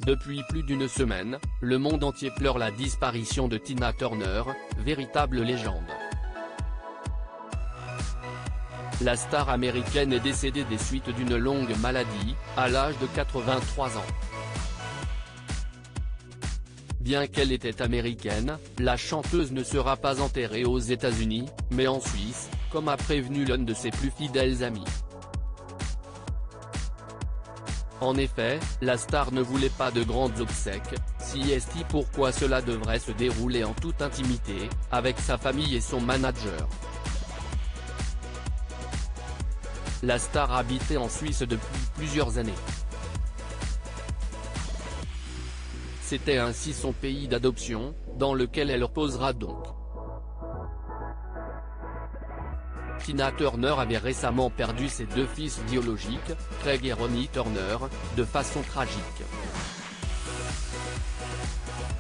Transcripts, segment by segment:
Depuis plus d'une semaine, le monde entier pleure la disparition de Tina Turner, véritable légende. La star américaine est décédée des suites d'une longue maladie, à l'âge de 83 ans. Bien qu'elle était américaine, la chanteuse ne sera pas enterrée aux États-Unis, mais en Suisse, comme a prévenu l'un de ses plus fidèles amis. En effet, la star ne voulait pas de grandes obsèques, si est pourquoi cela devrait se dérouler en toute intimité, avec sa famille et son manager. La star habitait en Suisse depuis plusieurs années. C'était ainsi son pays d'adoption, dans lequel elle reposera donc. Tina Turner avait récemment perdu ses deux fils biologiques, Craig et Ronnie Turner, de façon tragique.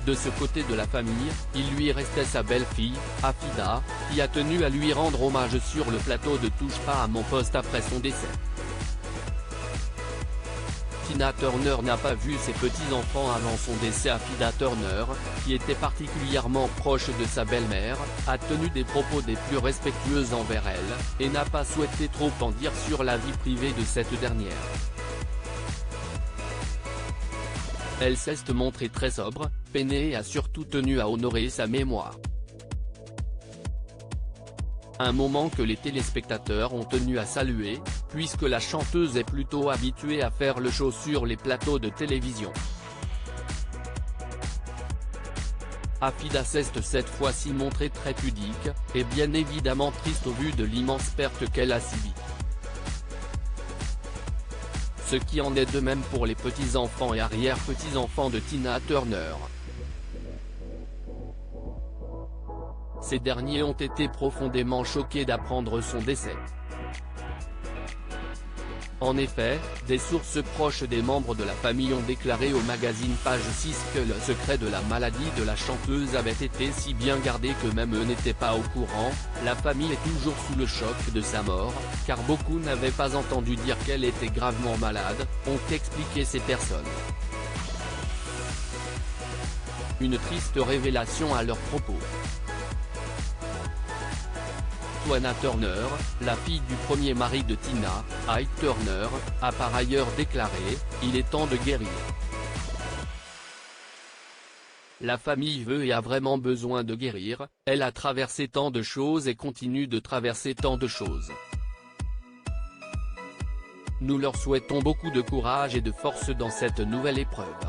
De ce côté de la famille, il lui restait sa belle-fille, Afida, qui a tenu à lui rendre hommage sur le plateau de Touche pas à mon poste après son décès. Tina Turner n'a pas vu ses petits-enfants avant son décès. Afida Turner, qui était particulièrement proche de sa belle-mère, a tenu des propos des plus respectueux envers elle, et n'a pas souhaité trop en dire sur la vie privée de cette dernière. Elle s'est montrée très sobre, peinée et a surtout tenu à honorer sa mémoire. Un moment que les téléspectateurs ont tenu à saluer, puisque la chanteuse est plutôt habituée à faire le show sur les plateaux de télévision. Afida s'est cette fois-ci montrée très pudique, et bien évidemment triste au vu de l'immense perte qu'elle a subie. Ce qui en est de même pour les petits-enfants et arrière-petits-enfants de Tina Turner. Ces derniers ont été profondément choqués d'apprendre son décès. En effet, des sources proches des membres de la famille ont déclaré au magazine Page 6 que le secret de la maladie de la chanteuse avait été si bien gardé que même eux n'étaient pas au courant. La famille est toujours sous le choc de sa mort, car beaucoup n'avaient pas entendu dire qu'elle était gravement malade, ont expliqué ces personnes. Une triste révélation à leurs propos. Tina Turner, la fille du premier mari de Tina, Ike Turner, a par ailleurs déclaré « Il est temps de guérir ». La famille veut et a vraiment besoin de guérir, elle a traversé tant de choses et continue de traverser tant de choses. Nous leur souhaitons beaucoup de courage et de force dans cette nouvelle épreuve.